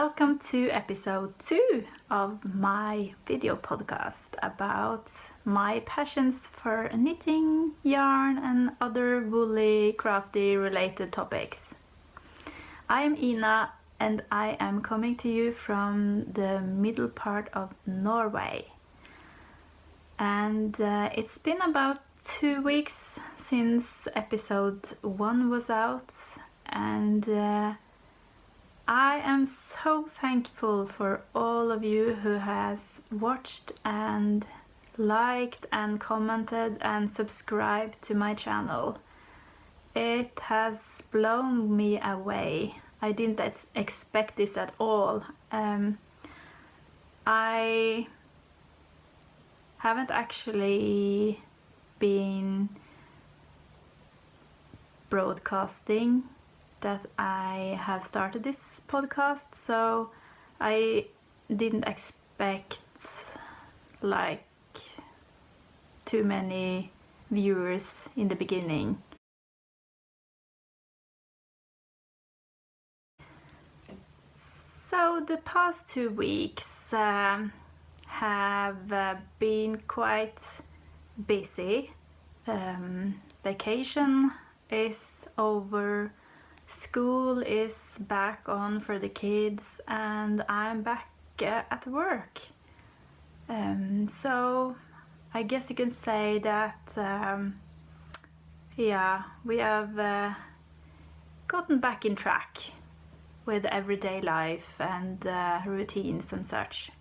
Welcome to episode 2 of my video podcast about my passions for knitting, yarn and other woolly, crafty related topics. I am Ina and I am coming to you from the middle part of Norway. And it's been about 2 weeks since episode 1 was out, and I am so thankful for all of you who has watched and liked and commented and subscribed to my channel. It has blown me away. I didn't expect this at all. I haven't actually been broadcasting that I have started this podcast, so I didn't expect like too many viewers in the beginning. So the past 2 weeks have been quite busy. Vacation is over. School is back on for the kids and I'm back at work. So I guess you can say that we have gotten back in track with everyday life and routines and such.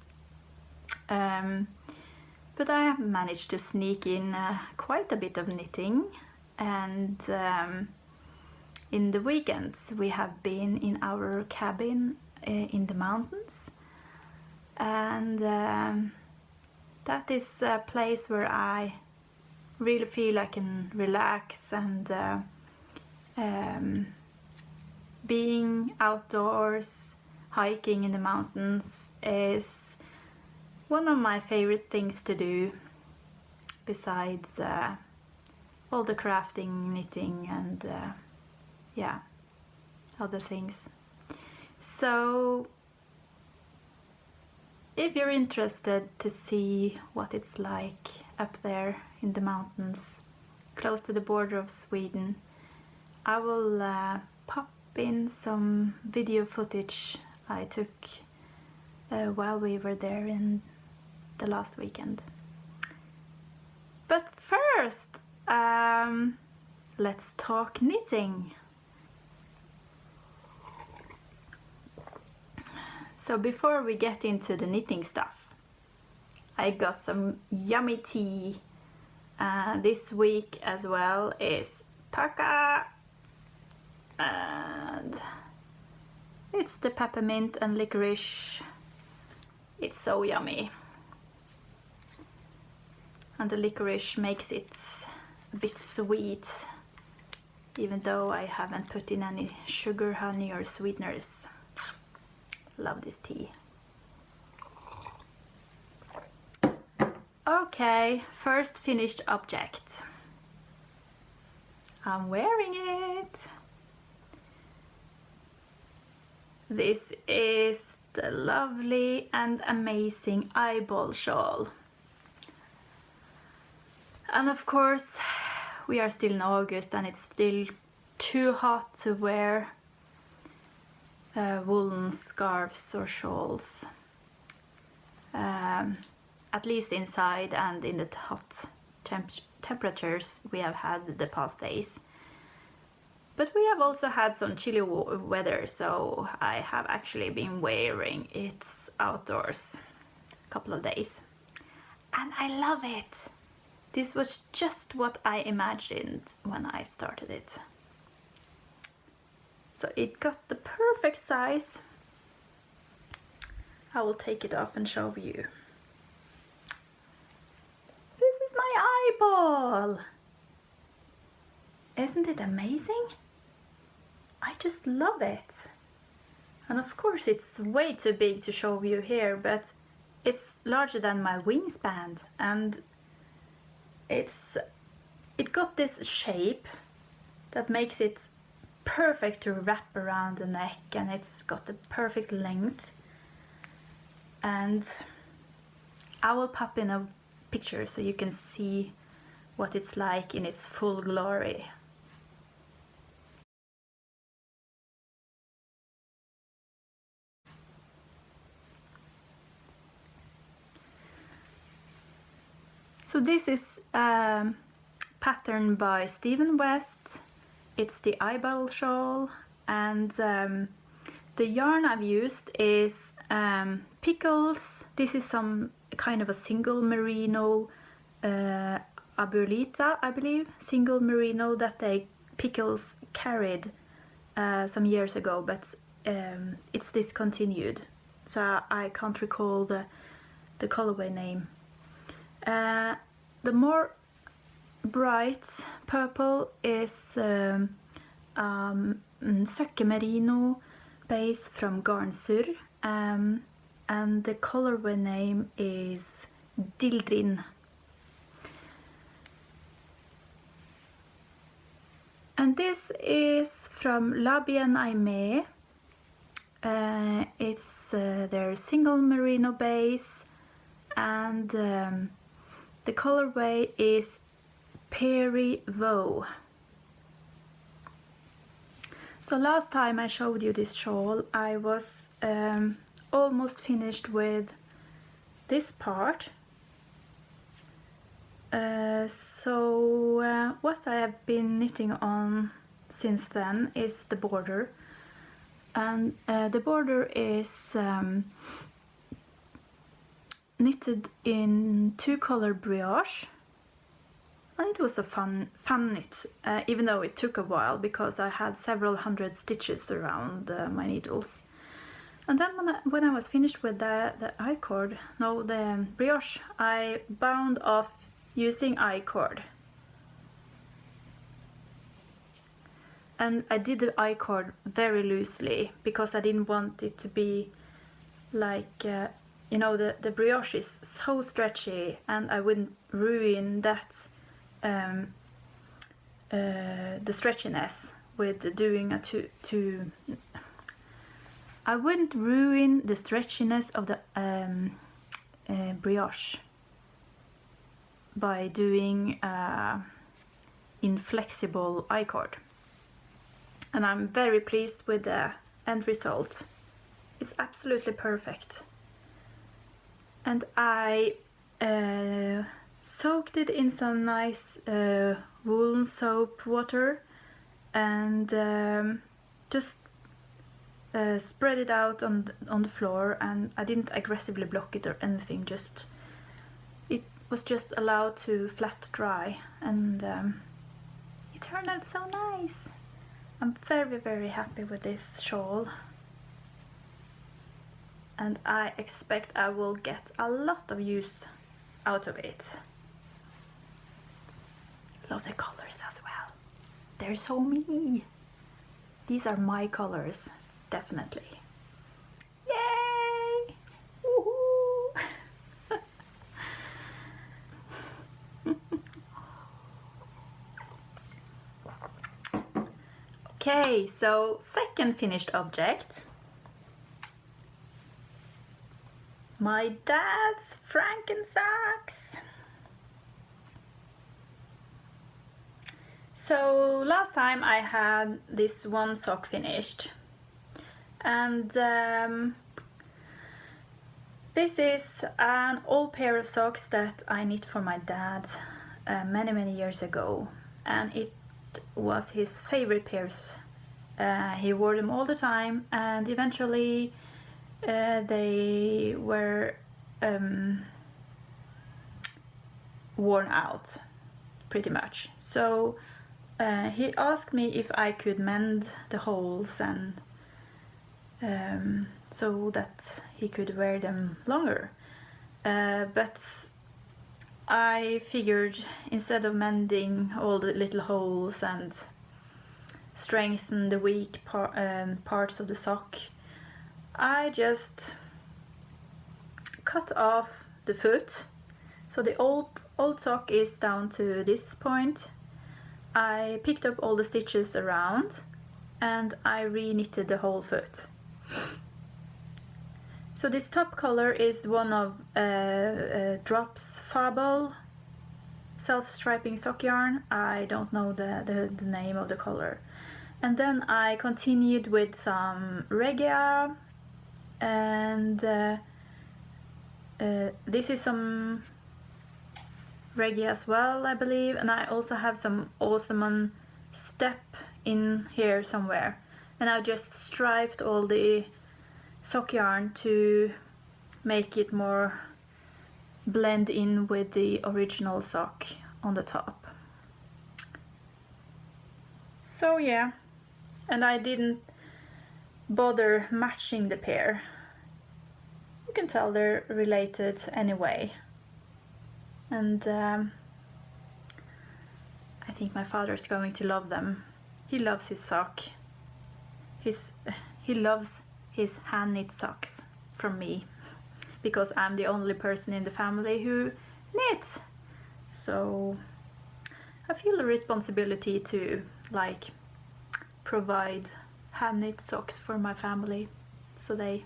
But I have managed to sneak in quite a bit of knitting, and in the weekends we have been in our cabin in the mountains, and that is a place where I really feel I can relax, and being outdoors, hiking in the mountains is one of my favorite things to do, besides all the crafting, knitting and other things. So if you're interested to see what it's like up there in the mountains close to the border of Sweden, I will pop in some video footage I took while we were there in the last weekend. But first, let's talk knitting. So before we get into the knitting stuff, I got some yummy tea. This week as well is Alpaca, and it's the peppermint and licorice. It's so yummy, and the licorice makes it a bit sweet, even though I haven't put in any sugar, honey or sweeteners. Love this tea. Okay, first finished object. I'm wearing it. This is the lovely and amazing eyeball shawl. And of course, we are still in August and it's still too hot to wear woolen scarves or shawls. At least inside and in the hot temperatures we have had the past days. But we have also had some chilly weather, so I have actually been wearing it outdoors a couple of days. And I love it! This was just what I imagined when I started it. So it got the perfect size. I will take it off and show you. This is my eyeball! Isn't it amazing? I just love it. And of course it's way too big to show you here, but it's larger than my wingspan, and it got this shape that makes it perfect to wrap around the neck, and it's got the perfect length. And I will pop in a picture so you can see what it's like in its full glory. So this is patterned by Stephen West. It's the eyeball shawl, and the yarn I've used is Pickles. This is some kind of a single merino Abuelita, I believe, single merino that Pickles carried some years ago, but it's discontinued, so I can't recall the colorway name. The more bright purple is Søkke merino base from Garnsur, and the colorway name is Dildrin. And this is from La Bien Aimée. It's their single merino base, and the colorway is Peri Veau. So last time I showed you this shawl, I was almost finished with this part. So what I have been knitting on since then is the border, and the border is knitted in 2-color brioche, and it was a fun knit, even though it took a while because I had several hundred stitches around my needles. And then when I was finished with the brioche, I bound off using I-cord. And I did the I-cord very loosely because I didn't want it to be like, you know, the brioche is so stretchy, and I wouldn't ruin that, the stretchiness with doing a I wouldn't ruin the stretchiness of the brioche by doing inflexible I-cord. And I'm very pleased with the end result. It's absolutely perfect. And I soaked it in some nice woolen soap water, and just spread it out on the floor, and I didn't aggressively block it or anything, just it was just allowed to flat dry, and it turned out so nice. I'm very, very happy with this shawl, and I expect I will get a lot of use out of it. Love the colors as well. They're so me. These are my colors, definitely. Yay! Woohoo! Okay, so second finished object. My dad's Frankensocks. So last time I had this one sock finished, and this is an old pair of socks that I knit for my dad many years ago, and it was his favorite pairs. He wore them all the time, and eventually they were worn out pretty much. So he asked me if I could mend the holes, and so that he could wear them longer. But I figured, instead of mending all the little holes and strengthen the weak parts of the sock, I just cut off the foot. So the old sock is down to this point. I picked up all the stitches around, and I re-knitted the whole foot. So this top color is one of Drops Fable self-striping sock yarn. I don't know the name of the color. And then I continued with some Regia, and this is some Regia as well, I believe, and I also have some Awesome Step in here somewhere. And I've just striped all the sock yarn to make it more blend in with the original sock on the top. So yeah, and I didn't bother matching the pair. You can tell they're related anyway. And I think my father's going to love them. He loves his sock. He loves his hand knit socks from me, because I'm the only person in the family who knits. So I feel a responsibility to like provide hand knit socks for my family, so they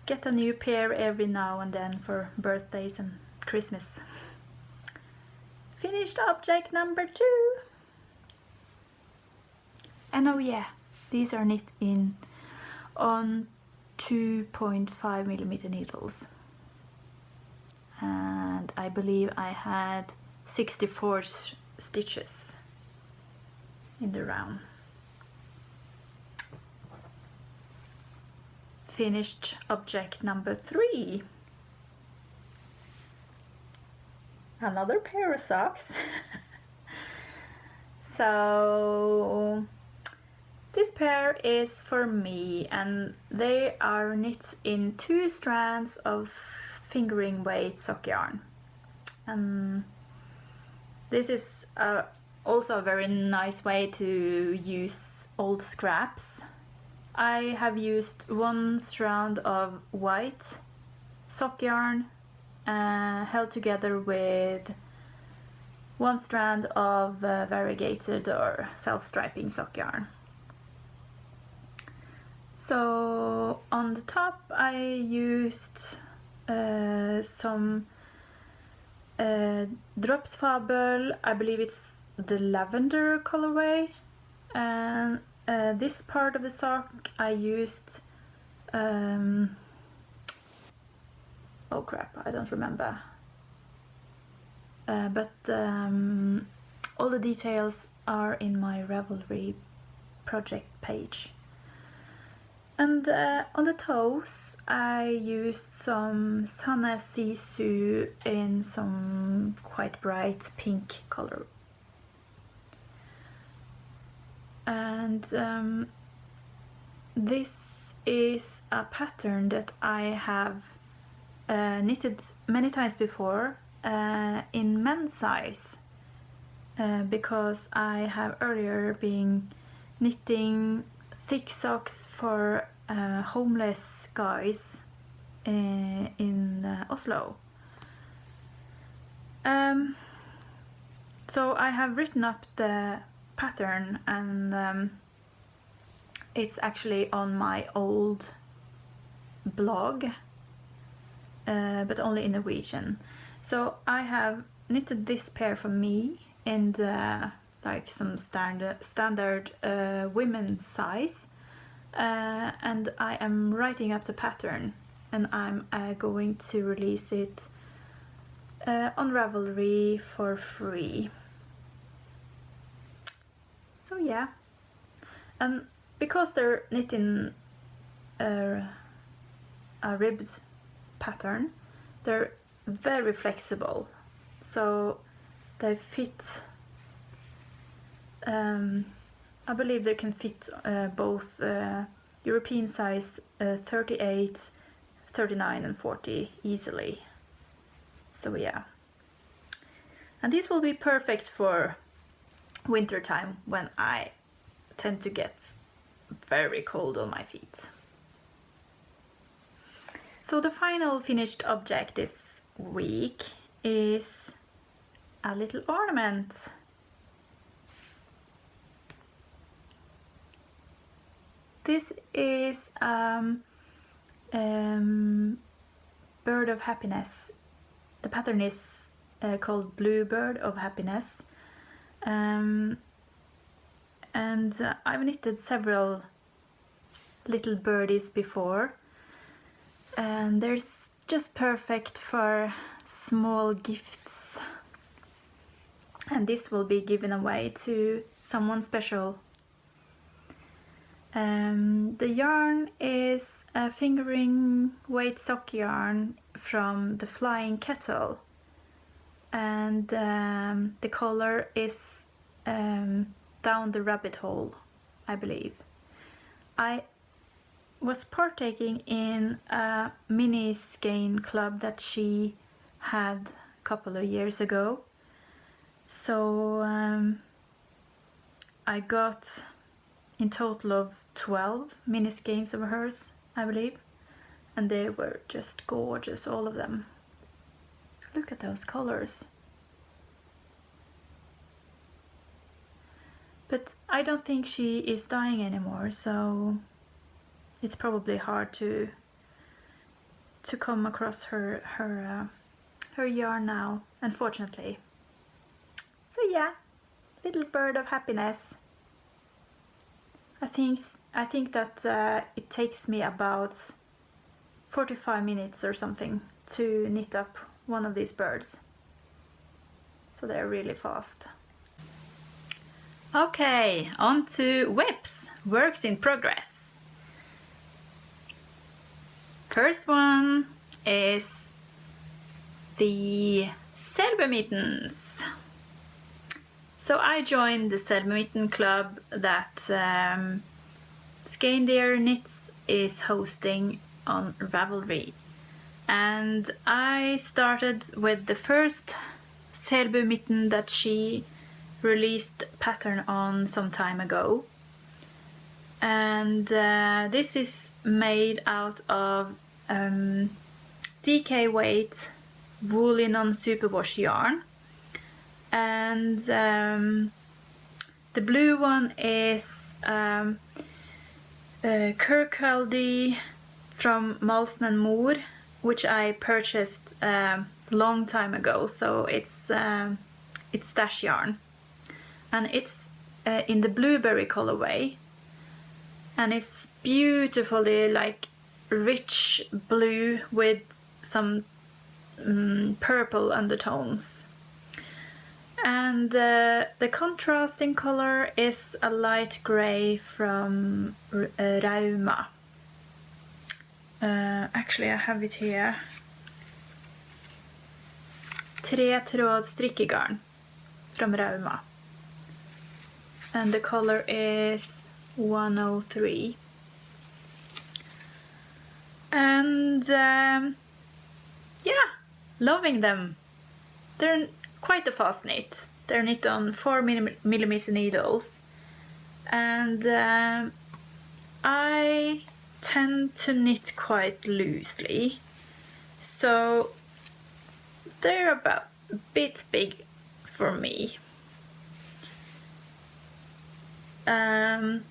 get a new pair every now and then for birthdays and Christmas. Finished object number 2. And oh yeah, these are knit on 2.5mm needles, and I believe I had 64 stitches in the round. Finished object number 3. Another pair of socks. So this pair is for me, and they are knit in 2 strands of fingering weight sock yarn. And this is also a very nice way to use old scraps. I have used 1 strand of white sock yarn held together with 1 strand of variegated or self-striping sock yarn. So on the top I used some Drops Fable, I believe it's the lavender colorway, and this part of the sock I used oh crap, I don't remember, but all the details are in my Ravelry project page. And on the toes I used some Sunna Sisu in some quite bright pink color. And this is a pattern that I have knitted many times before in men's size, because I have earlier been knitting thick socks for homeless guys in Oslo. So I have written up the pattern, and it's actually on my old blog, but only in Norwegian. So I have knitted this pair for me in the like some standard women's size, and I am writing up the pattern, and I'm going to release it on Ravelry for free. So yeah, and because they're knit in a ribbed pattern, they're very flexible, so they fit. I believe they can fit both European size 38, 39 and 40 easily. So yeah, and these will be perfect for winter time when I tend to get very cold on my feet. So the final finished object this week is a little ornament. This is Bird of Happiness. The pattern is called Bluebird of Happiness. And I've knitted several little birdies before, and they're just perfect for small gifts. And this will be given away to someone special. The yarn is a fingering weight sock yarn from the Flying Kettle, and the color is Down the Rabbit Hole, I believe. I was partaking in a mini skein club that she had a couple of years ago, so I got in total of 12 mini skeins of hers, I believe, and they were just gorgeous, all of them. Look at those colors. But I don't think she is dying anymore, so it's probably hard to come across her yarn now, unfortunately. So yeah, little Bird of Happiness. I think that it takes me about 45 minutes or something to knit up one of these birds. So they're really fast. Okay, on to whips, works in progress. First one is the Selbu mittens. So I joined the Selbu mitten club that Skeindeer Knits is hosting on Ravelry. And I started with the first Selbu mitten that she released pattern on some time ago. And this is made out of DK weight woolly non-superwash yarn. And the blue one is Kirkcaldy from Malsen & Moor, which I purchased long time ago, so it's stash yarn, and it's in the blueberry colorway, and it's beautifully like rich blue with some purple undertones. And the contrasting color is a light grey from Rauma. Actually, I have it here. 3-tråd strickegarn from Rauma. And the color is 103. And yeah, loving them. They're quite a fast knit. They're knit on 4mm needles, and I tend to knit quite loosely, so they're about a bit big for me. I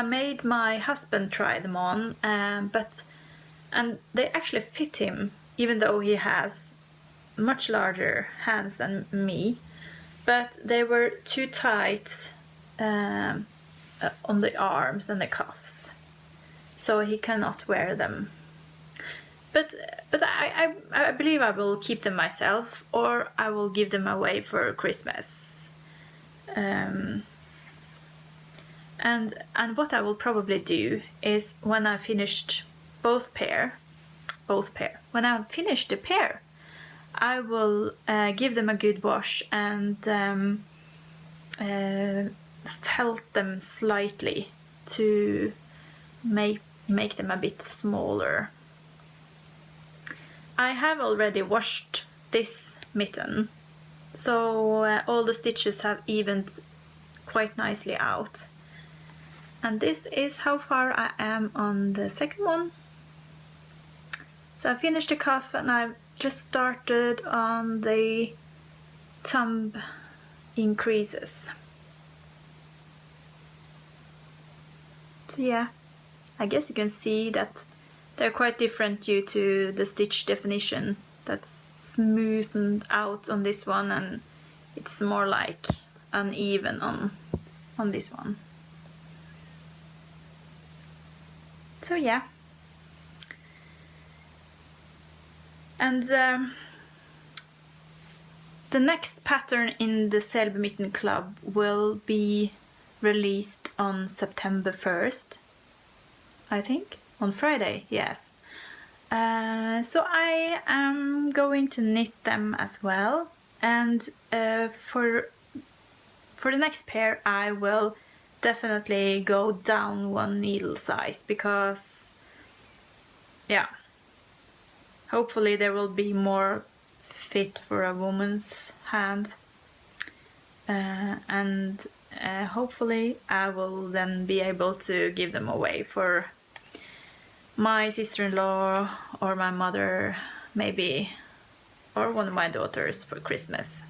made my husband try them on, and they actually fit him, even though he has much larger hands than me, but they were too tight on the arms and the cuffs, so he cannot wear them. But I believe I will keep them myself, or I will give them away for Christmas. And what I will probably do is, when I finished when I finished the pair, I will give them a good wash and felt them slightly to make them a bit smaller. I have already washed this mitten, so all the stitches have evened quite nicely out. And this is how far I am on the second one. So I finished the cuff and I've just started on the thumb increases. So yeah, I guess you can see that they're quite different due to the stitch definition that's smoothed out on this one, and it's more like uneven on this one. So yeah. And the next pattern in the Selbu Mitten Club will be released on September 1st, I think, on Friday, yes. So I am going to knit them as well, and for the next pair I will definitely go down one needle size, because yeah, hopefully there will be more fit for a woman's hand, and hopefully I will then be able to give them away for my sister-in-law or my mother maybe, or one of my daughters for Christmas,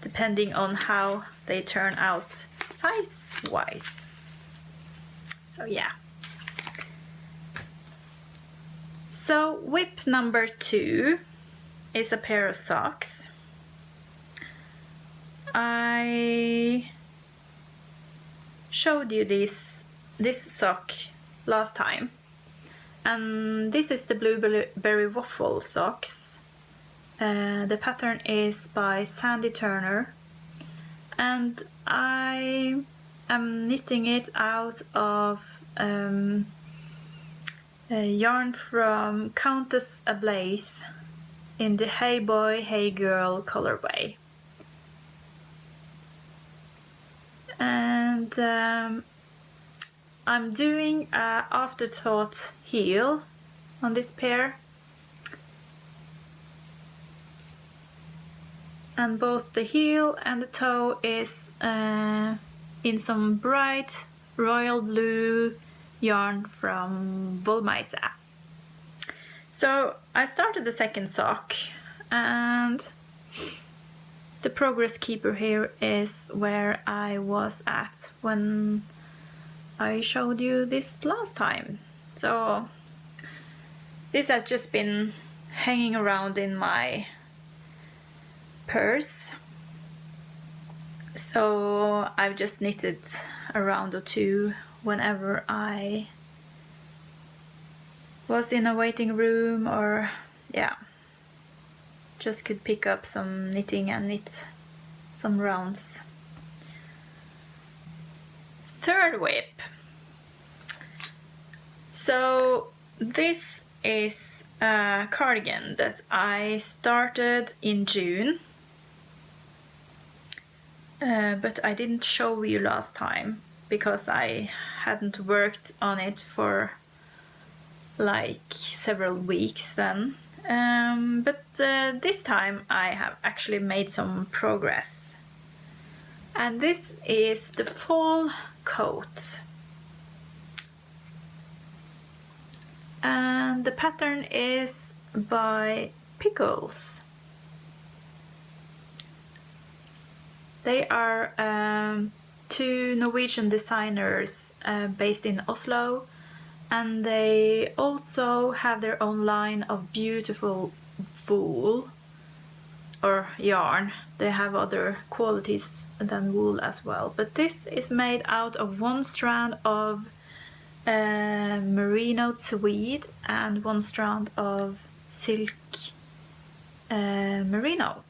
depending on how they turn out size-wise. So yeah. So whip number 2 is a pair of socks. I showed you this sock last time, and this is the Blueberry Waffle socks. The pattern is by Sandy Turner, and I am knitting it out of a yarn from Countess Ablaze in the Hey Boy Hey Girl colorway. And I'm doing an afterthought heel on this pair, and both the heel and the toe is in some bright royal blue yarn from Wollmeise. So I started the second sock, and the progress keeper here is where I was at when I showed you this last time. So this has just been hanging around in my purse, so I've just knitted a round or two whenever I was in a waiting room, or yeah, just could pick up some knitting and knit some rounds. Third whip. So this is a cardigan that I started in June, but I didn't show you last time because I hadn't worked on it for like several weeks then. But this time I have actually made some progress. And this is the fall coat. And the pattern is by Pickles. They are two Norwegian designers based in Oslo, and they also have their own line of beautiful wool or yarn. They have other qualities than wool as well, but this is made out of one strand of merino tweed and one strand of silk merino.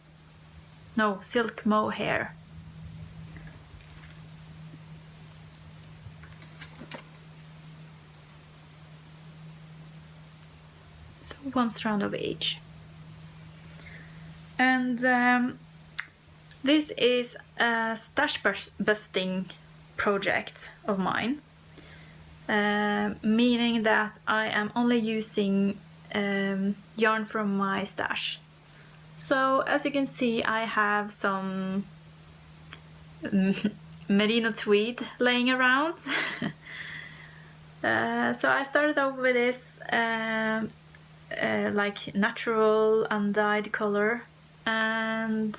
No, silk mohair. So one strand of each. And this is a stash busting project of mine, meaning that I am only using yarn from my stash. So as you can see, I have some merino tweed laying around. So I started off with this like natural undyed color, and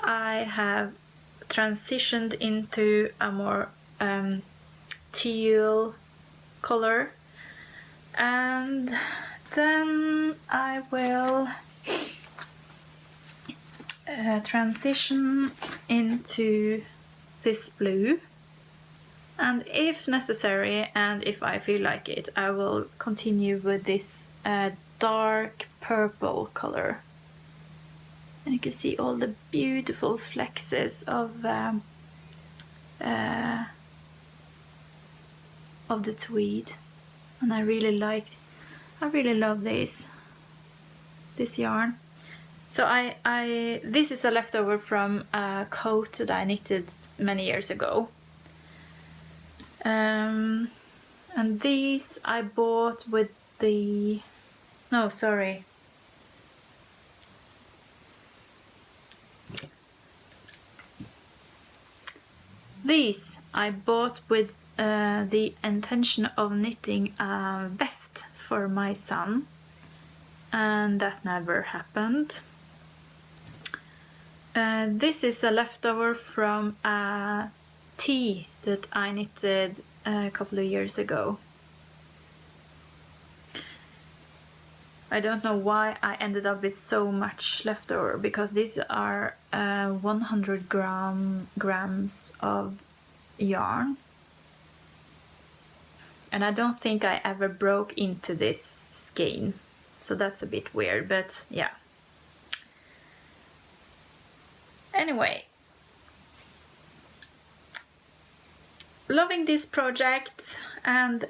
I have transitioned into a more teal color. And then I will transition into this blue, and if necessary and if I feel like it, I will continue with this dark purple color. And you can see all the beautiful flexes of the tweed, and I really love this yarn. So this is a leftover from a coat that I knitted many years ago. And these I bought with the... No, sorry. These I bought with the intention of knitting a vest for my son, and that never happened. This is a leftover from a tee that I knitted a couple of years ago. I don't know why I ended up with so much leftover, because these are 100 grams of yarn. And I don't think I ever broke into this skein, so that's a bit weird, but yeah. Anyway, loving this project, and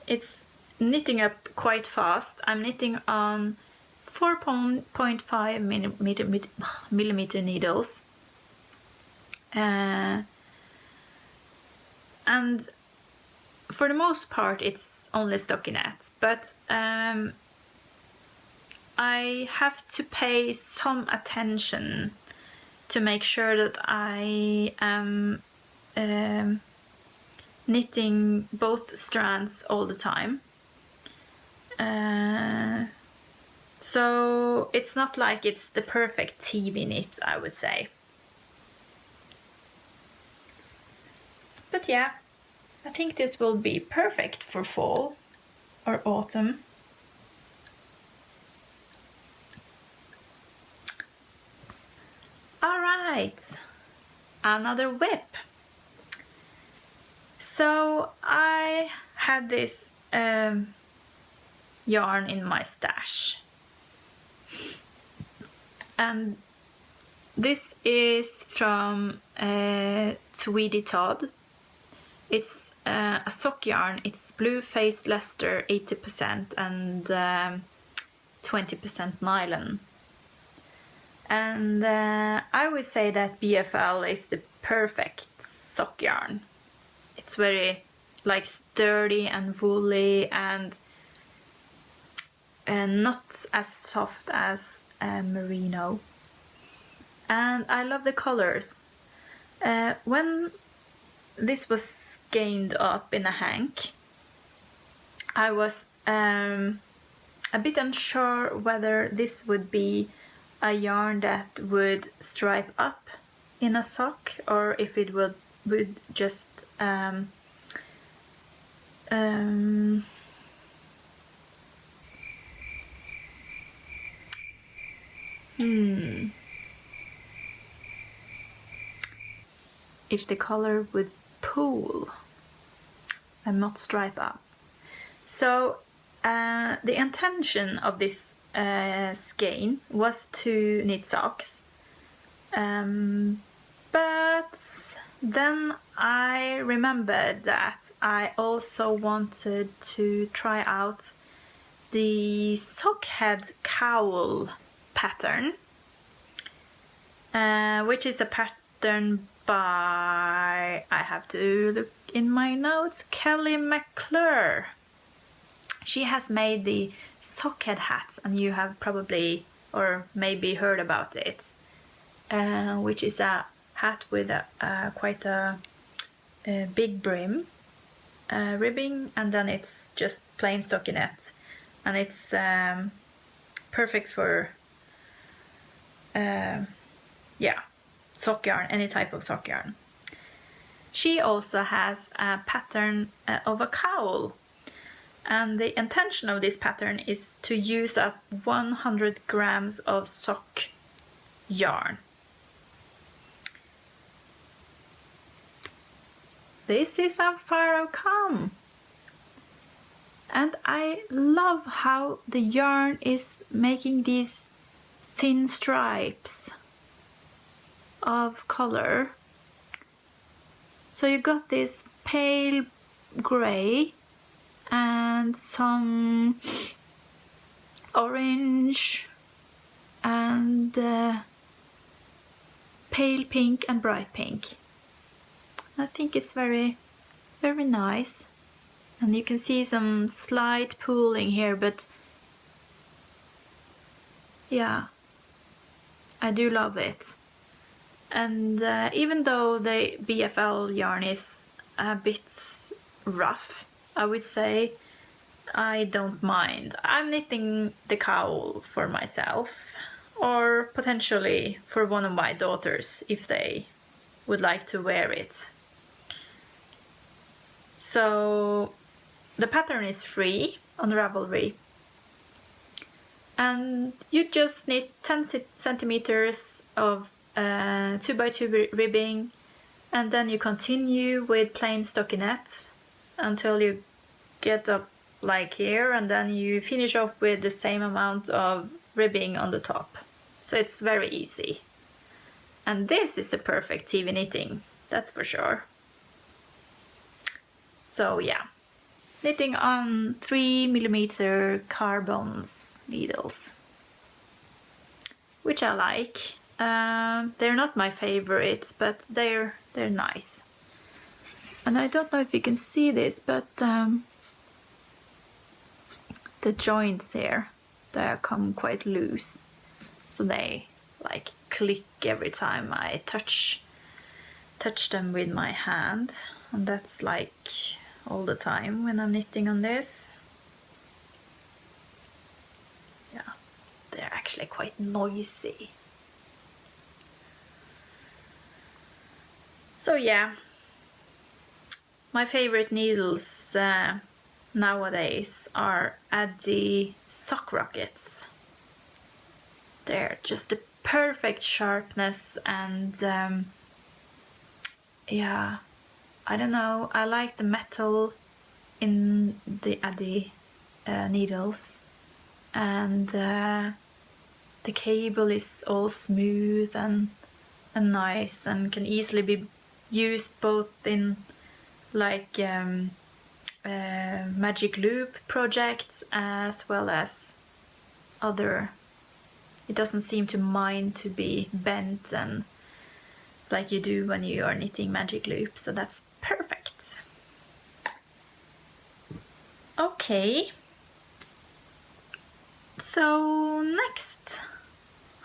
it's knitting up quite fast. I'm knitting on 4.5 millimeter needles, and for the most part it's only stockinette, but I have to pay some attention to make sure that I am knitting both strands all the time. So it's not like it's the perfect TV knit, I would say. But yeah, I think this will be perfect for fall or autumn. Alright, another whip. So I had this yarn in my stash, and this is from Tweedy Todd. It's a sock yarn. It's blue faced Leicester 80% and 20% nylon. And I would say that BFL is the perfect sock yarn. It's very like sturdy and woolly, and not as soft as merino. And I love the colors. When this was skeined up in a hank, I was a bit unsure whether this would be a yarn that would stripe up in a sock, or if it would just if the color would pool and not stripe up. So the intention of this skein was to knit socks, but then I remembered that I also wanted to try out the Sockhead Cowl pattern, which is a pattern by, I have to look in my notes, Kelly McClure. She has made the Sockhead hats, and you have probably or maybe heard about it, which is a hat with quite a big brim, ribbing, and then it's just plain stockinette, and it's perfect for sock yarn, any type of sock yarn. She also has a pattern of a cowl, and the intention of this pattern is to use up 100 grams of sock yarn. This is how far I've come. And I love how the yarn is making these thin stripes of color. So you got this pale gray and some orange and pale pink and bright pink. I think it's very, very nice. And you can see some slight pooling here, but yeah, I do love it. And even though the BFL yarn is a bit rough, I would say, I don't mind. I'm knitting the cowl for myself, or potentially for one of my daughters if they would like to wear it. So the pattern is free on Ravelry, and you just knit 10 centimeters of 2x2 ribbing, and then you continue with plain stockinette until you get up like here, and then you finish off with the same amount of ribbing on the top. So it's very easy. And this is the perfect TV knitting, that's for sure. So yeah, knitting on 3mm carbons needles, which I like. They're not my favorites, but they're nice. And I don't know if you can see this, but the joints here, they come quite loose, so they like click every time I touch them with my hand, and that's like all the time when I'm knitting on this. Yeah, they're actually quite noisy. So yeah, my favorite needles nowadays are Addi sock rockets. They're just the perfect sharpness, and yeah, I don't know, I like the metal in the Addi needles, and the cable is all smooth and nice, and can easily be used both in like magic loop projects as well as other. It doesn't seem to mind to be bent and like you do when you are knitting magic loop, so that's perfect. Okay, so next,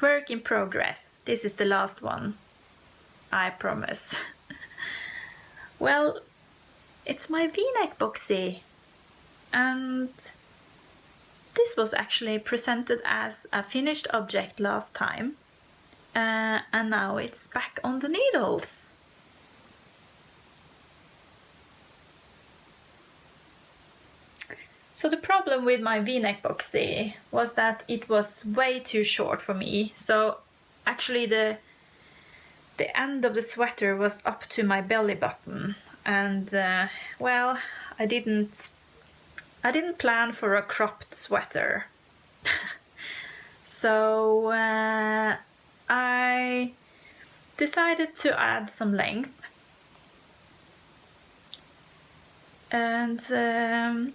work in progress. This is the last one, I promise. Well, it's my V-neck boxy, and this was actually presented as a finished object last time, and now it's back on the needles. So the problem with my V-neck boxy was that it was way too short for me, so actually the end of the sweater was up to my belly button, and well, I didn't plan for a cropped sweater. So I decided to add some length, and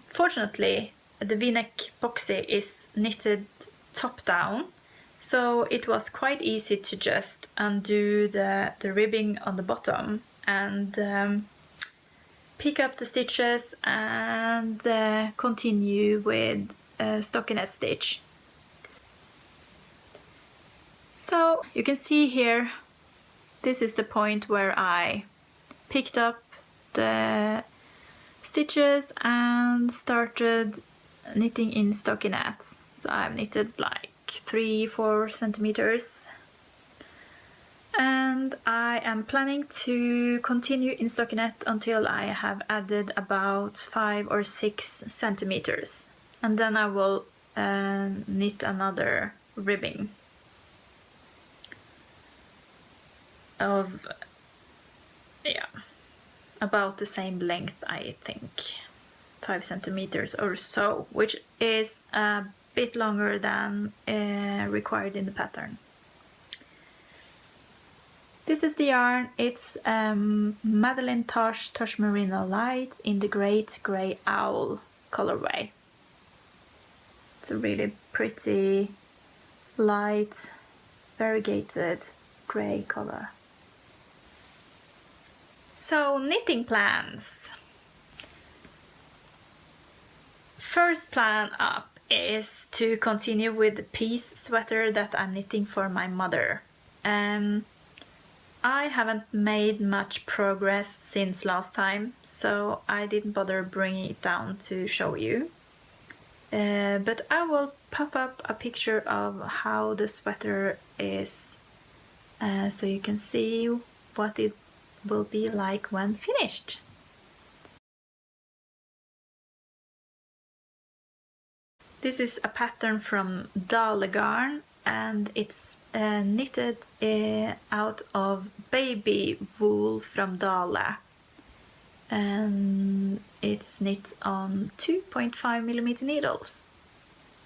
fortunately the V-neck boxy is knitted top down, so it was quite easy to just undo the ribbing on the bottom and pick up the stitches and continue with stockinette stitch. So you can see here, this is the point where I picked up the stitches and started knitting in stockinettes. So I've knitted like 3-4 centimeters, And I am planning to continue in stockinette until I have added about 5 or 6 centimeters, and then I will knit another ribbing of about the same length, I think 5 centimeters or so, which is a bit longer than required in the pattern. This is the yarn. It's Madeleine Tosh Merino Light in the Great Grey Owl colorway. It's a really pretty, light, variegated grey color. So, knitting plans. First plan up is to continue with the piece sweater that I'm knitting for my mother. I haven't made much progress since last time, so I didn't bother bringing it down to show you. But I will pop up a picture of how the sweater is, so you can see what it will be like when finished. This is a pattern from Dale Garn, and it's knitted out of baby wool from Dale, and it's knit on 2.5mm needles,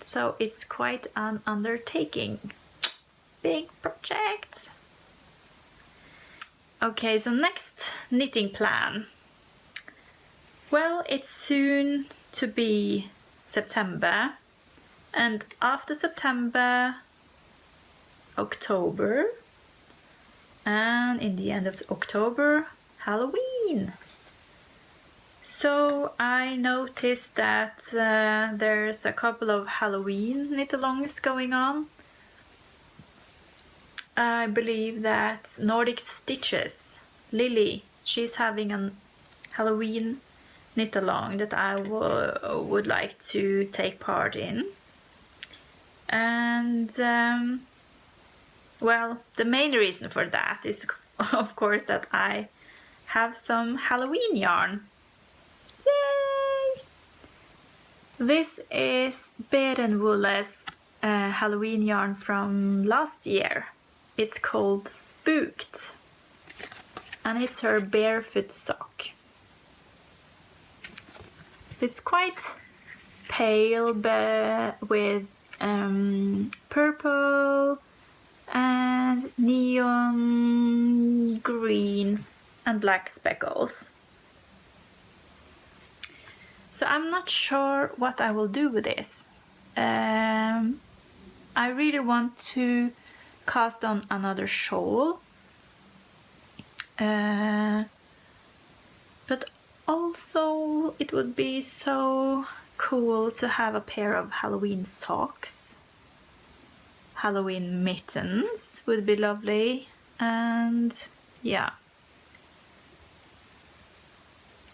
so it's quite an undertaking. Big project. Okay, so next knitting plan. Well, it's soon to be September, and after September, October, and in the end of October, Halloween. So I noticed that there's a couple of Halloween knit-alongs going on. I believe that Nordic Stitches, Lili, she's having a Halloween knit-along that I would like to take part in. And well, the main reason for that is of course that I have some Halloween yarn. Yay! This is Berenwolle's Halloween yarn from last year. It's called Spooked, and it's her barefoot sock. It's quite pale with purple and neon green and black speckles. So I'm not sure what I will do with this. I really want to cast on another shawl, but also it would be so cool to have a pair of Halloween socks. Halloween mittens would be lovely, and yeah,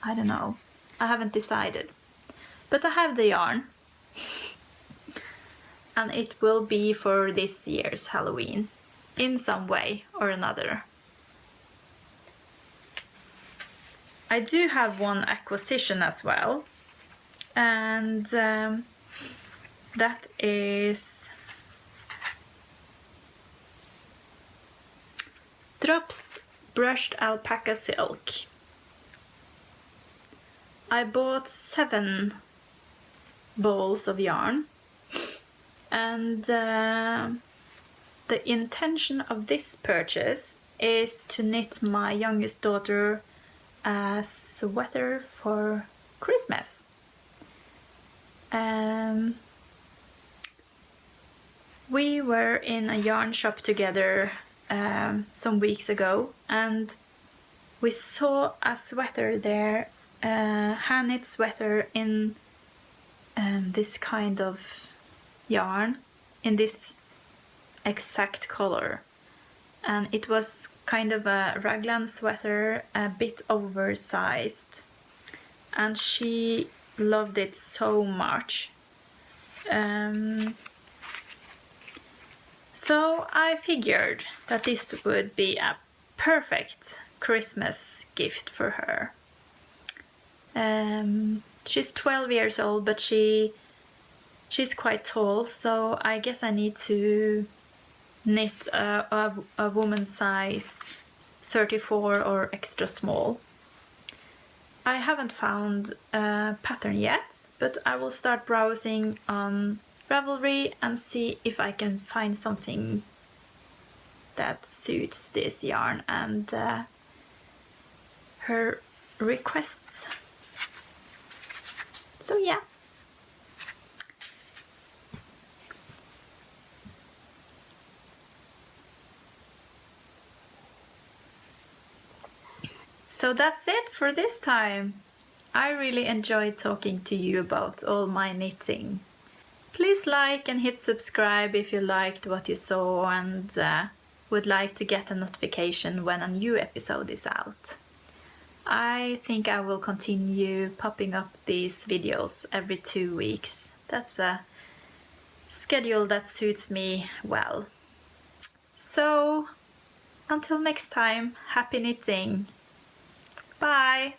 I don't know, I haven't decided, but I have the yarn. And it will be for this year's Halloween, in some way or another. I do have one acquisition as well, and that is Drops Brushed Alpaca silk. I bought 7 balls of yarn. And the intention of this purchase is to knit my youngest daughter a sweater for Christmas. We were in a yarn shop together some weeks ago, and we saw a sweater there, hand-knit sweater in this kind of yarn, in this exact color, and it was kind of a raglan sweater, a bit oversized, and she loved it so much. So I figured that this would be a perfect Christmas gift for her. She's 12 years old, but she's quite tall, so I guess I need to knit a woman's size 34 or extra small. I haven't found a pattern yet, but I will start browsing on Ravelry and see if I can find something that suits this yarn and her requests. So yeah. So that's it for this time. I really enjoyed talking to you about all my knitting. Please like and hit subscribe if you liked what you saw and would like to get a notification when a new episode is out. I think I will continue popping up these videos every 2 weeks. That's a schedule that suits me well. So, until next time, happy knitting! Bye!